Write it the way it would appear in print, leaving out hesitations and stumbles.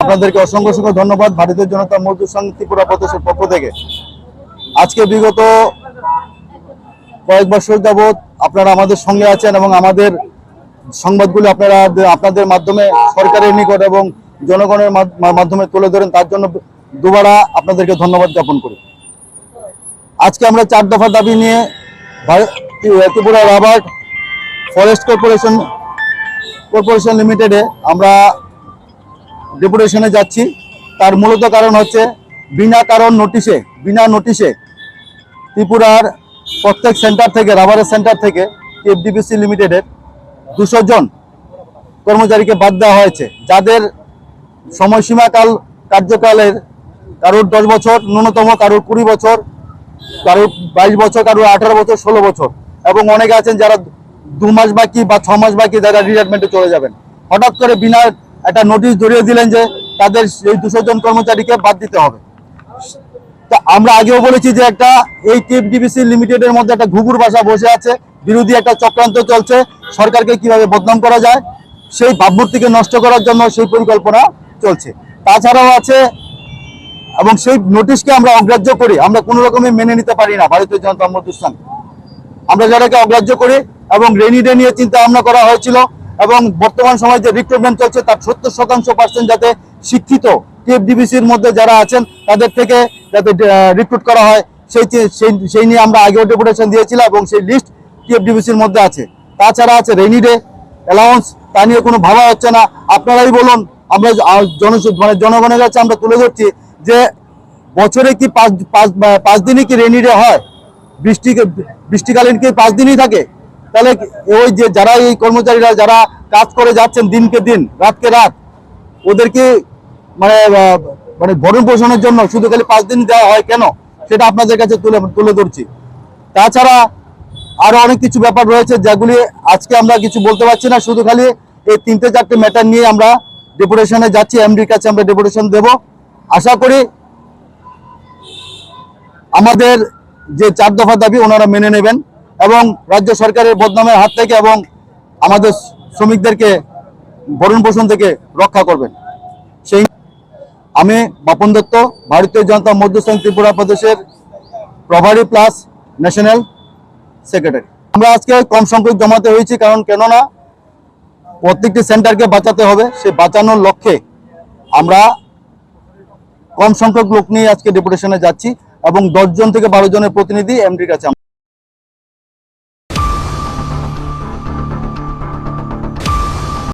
আপনাদেরকে অসংখ্য অসংখ্য ধন্যবাদ ভারতীয় জনতা মজদুর সংঘ ত্রিপুরা প্রদেশের পক্ষ থেকে। আজকে বিগত কয়েক বছর যাবৎ আপনারা আমাদের সঙ্গে আছেন এবং আমাদের সংবাদগুলো আপনারা আপনাদের মাধ্যমে সরকারের নিকট এবং জনগণের মাধ্যমে তুলে ধরেন, তার জন্য দুবারা আপনাদেরকে ধন্যবাদ জ্ঞাপন করি। আজকে আমরা 4 দফা দাবি নিয়ে ত্রিপুরা রাবার ফরেস্ট কর্পোরেশন লিমিটেডে আমরা ডেপুটেশনে যাচ্ছি। তার মূলত কারণ হচ্ছে বিনা নোটিশে ত্রিপুরার প্রত্যেক সেন্টার থেকে, রাবারের সেন্টার থেকে টিএফডিপিসি লিমিটেডের 200 জন কর্মচারীকে বাদ দেওয়া হয়েছে, যাদের সময়সীমা কার্যকালের কারোর 10 বছর ন্যূনতম, কারোর 20 বছর, কারোর 22 বছর, কারোর 18 বছর, 16 বছর, এবং অনেকে আছেন যারা 2 মাস বাকি বা 6 মাস বাকি, যারা রিটায়ারমেন্টে চলে যাবেন। হঠাৎ করে বিনা একটা নোটিশ ধরিয়ে দিলেন যে তাদের এই 200 জন কর্মচারীকে বাদ দিতে হবে। তা আমরা আগেও বলেছি যে এই টিএফডিপিসি লিমিটেডের মধ্যে একটা ঘুঘুর বাসা বসে আছে, বিরোধী একটা চক্রান্ত চলছে, সরকারকে কিভাবে বদনাম করা যায় সেই ভাবমূর্তিকে নষ্ট করার জন্য সেই পরিকল্পনা চলছে। তাছাড়াও আছে, এবং সেই নোটিশকে আমরা অগ্রাহ্য করি, আমরা কোনো রকমই মেনে নিতে পারি না ভারতীয় জনতা মজদুর সংঘ। আমরা যারাকে অগ্রাহ্য করি, এবং রেনি ডে নিয়ে চিন্তা ভাবনা করা হয়েছিল, এবং বর্তমান সময়ে যে রিক্রুটমেন্ট চলছে তার 70% যাতে শিক্ষিত টিএফডিপিসির মধ্যে যারা আছেন তাদের থেকে যাতে রিক্রুট করা হয়, সেই নিয়ে আমরা আগেও ডেপুটেশন দিয়েছিলাম, এবং সেই লিস্ট টিএফডিপিসির মধ্যে আছে। তাছাড়া আছে রেনি ডে অ্যালাউন্স, তা নিয়ে কোনো ভাবা হচ্ছে না। আপনারাই বলুন, আমরা জনগণের কাছে আমরা তুলে ধরছি যে বছরে কি 5 দিনই কি রেনি ডে হয়? বৃষ্টিকালীন কি 5 দিনই থাকে? তাহলে ওই যে যারা এই কর্মচারীরা যারা কাজ করে যাচ্ছেন দিনকে দিন, রাতকে রাত, ওদেরকে মানে ভরণ পোষণের জন্য শুধু খালি 5 দিন দেওয়া হয় কেন, সেটা আপনাদের কাছে তুলে ধরছি। তাছাড়া আরো অনেক কিছু ব্যাপার রয়েছে যেগুলি আজকে আমরা কিছু বলতে পারছি না। শুধু খালি এই 3-4টে ম্যাটার নিয়ে আমরা ডেপুটেশনে যাচ্ছি, এমডির কাছে আমরা ডেপুটেশন দেব। আশা করি আমাদের যে 4 দফা দাবি ওনারা মেনে নেবেন, এবং রাজ্য সরকারের বদনামের হাত থেকে এবং আমাদের শ্রমিকদেরকে ভরণ পোষণ থেকে রক্ষা করবেন। সেই আমি বাপন দত্ত, ভারতীয় জনতা মজদুর সংঘ ত্রিপুরা প্রদেশের প্রভারী প্লাস ন্যাশনাল সেক্রেটারি। আমরা আজকে কম সংখ্যক জমাতে হয়েছি, কেননা প্রত্যেকটি সেন্টারকে বাঁচাতে হবে। সে বাঁচানোর লক্ষ্যে আমরা কম সংখ্যক লোক নিয়ে আজকে ডেপুটেশনে যাচ্ছি, এবং 10 জন থেকে 12 জনের প্রতিনিধি এমডির কাছে।